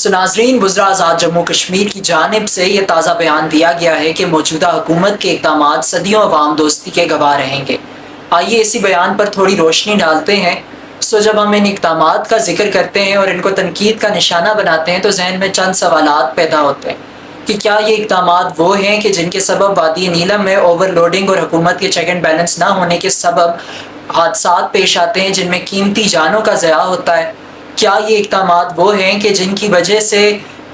ناظرین، وزراء آزاد جموں کشمیر کی جانب سے یہ تازہ بیان دیا گیا ہے کہ موجودہ حکومت کے اقدامات صدیوں عوام دوستی کے گواہ رہیں گے۔ آئیے اسی بیان پر تھوڑی روشنی ڈالتے ہیں۔ جب ہم ان اقدامات کا ذکر کرتے ہیں اور ان کو تنقید کا نشانہ بناتے ہیں تو ذہن میں چند سوالات پیدا ہوتے ہیں کہ کیا یہ اقدامات وہ ہیں کہ جن کے سبب وادی نیلم میں اوور لوڈنگ اور حکومت کے چیک اینڈ بیلنس نہ ہونے کے سبب حادثات پیش آتے ہیں جن میں قیمتی جانوں کا ضیاع ہوتا ہے؟ کیا یہ اقدامات وہ ہیں کہ جن کی وجہ سے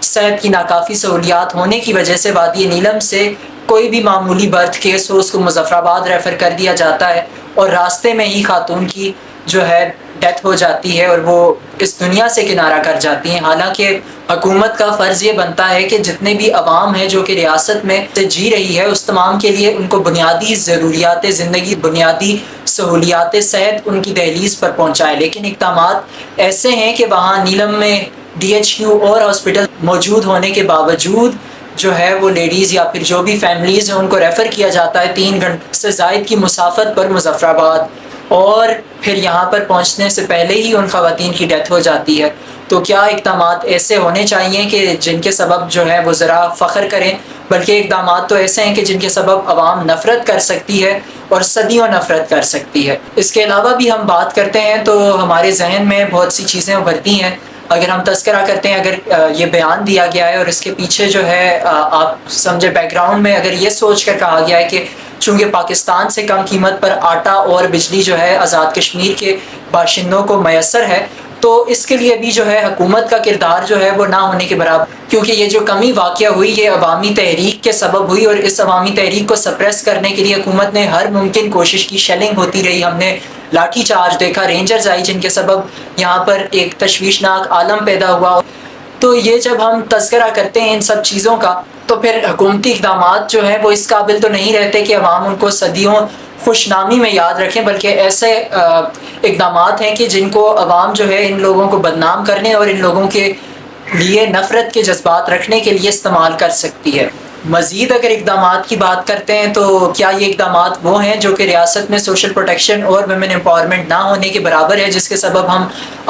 صحت کی ناکافی سہولیات ہونے کی وجہ سے وادی نیلم سے کوئی بھی معمولی برتھ کیس ہو اس کو مظفر آباد ریفر کر دیا جاتا ہے اور راستے میں ہی خاتون کی جو ہے ڈیتھ ہو جاتی ہے اور وہ اس دنیا سے کنارہ کر جاتی ہیں؟ حالانکہ حکومت کا فرض یہ بنتا ہے کہ جتنے بھی عوام ہیں جو کہ ریاست میں جی رہی ہے اس تمام کے لیے ان کو بنیادی ضروریات زندگی، بنیادی سہولیات صحت ان کی دہلیز پر پہنچائے، لیکن اقدامات ایسے ہیں کہ وہاں نیلم میں DHQ اور ہاسپٹل موجود ہونے کے باوجود جو ہے وہ لیڈیز یا پھر جو بھی فیملیز ہیں ان کو ریفر کیا جاتا ہے 3 گھنٹے سے زائد کی مسافت پر مظفر آباد، اور پھر یہاں پر پہنچنے سے پہلے ہی ان خواتین کی ڈیتھ ہو جاتی ہے۔ تو کیا اقدامات ایسے ہونے چاہیے کہ جن کے سبب جو ہے وہ ذرا فخر کریں، بلکہ اقدامات تو ایسے ہیں کہ جن کے سبب عوام نفرت کر سکتی ہے اور صدیوں نفرت کر سکتی ہے؟ اس کے علاوہ بھی ہم بات کرتے ہیں تو ہمارے ذہن میں بہت سی چیزیں ابھرتی ہیں۔ اگر ہم تذکرہ کرتے ہیں، اگر یہ بیان دیا گیا ہے اور اس کے پیچھے جو ہے آپ سمجھے بیک گراؤنڈ میں اگر یہ سوچ کر کہا گیا ہے کہ چونکہ پاکستان سے کم قیمت پر آٹا اور بجلی جو ہے آزاد کشمیر کے باشندوں کو میسر ہے، تو اس کے لیے بھی جو ہے حکومت کا کردار جو ہے وہ نہ ہونے کے برابر، کیونکہ یہ جو کمی واقع ہوئی یہ عوامی تحریک کے سبب ہوئی، اور اس عوامی تحریک کو سپریس کرنے کے لیے حکومت نے ہر ممکن کوشش کی، شیلنگ ہوتی رہی، ہم نے لاٹھی چارج دیکھا، رینجرز آئی جن کے سبب یہاں پر ایک تشویشناک عالم پیدا ہوا۔ تو یہ جب ہم تذکرہ کرتے ہیں ان سب چیزوں کا تو پھر حکومتی اقدامات جو ہیں وہ اس قابل تو نہیں رہتے کہ عوام ان کو صدیوں خوش نامی میں یاد رکھیں، بلکہ ایسے اقدامات ہیں کہ جن کو عوام جو ہے ان لوگوں کو بدنام کرنے اور ان لوگوں کے لیے نفرت کے جذبات رکھنے کے لیے استعمال کر سکتی ہے۔ مزید اگر اقدامات کی بات کرتے ہیں تو کیا یہ اقدامات وہ ہیں جو کہ ریاست میں سوشل پروٹیکشن اور ویمن امپاورمنٹ نہ ہونے کے برابر ہے، جس کے سبب ہم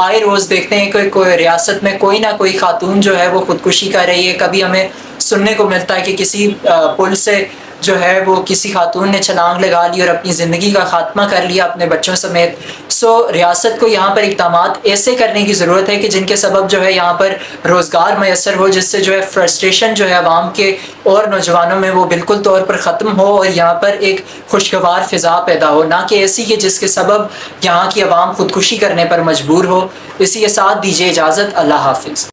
آئے روز دیکھتے ہیں کہ کوئی ریاست میں کوئی نہ کوئی خاتون جو ہے وہ خودکشی کر رہی ہے؟ کبھی ہمیں سننے کو ملتا ہے کہ کسی پل سے جو ہے وہ کسی خاتون نے چھلانگ لگا لی اور اپنی زندگی کا خاتمہ کر لیا اپنے بچوں سمیت۔ ریاست کو یہاں پر اقدامات ایسے کرنے کی ضرورت ہے کہ جن کے سبب جو ہے یہاں پر روزگار میسر ہو، جس سے جو ہے فرسٹریشن جو ہے عوام کے اور نوجوانوں میں وہ بالکل طور پر ختم ہو اور یہاں پر ایک خوشگوار فضا پیدا ہو، نہ کہ ایسی کہ جس کے سبب یہاں کی عوام خودکشی کرنے پر مجبور ہو۔ اسی کے ساتھ دیجیے اجازت، اللہ حافظ۔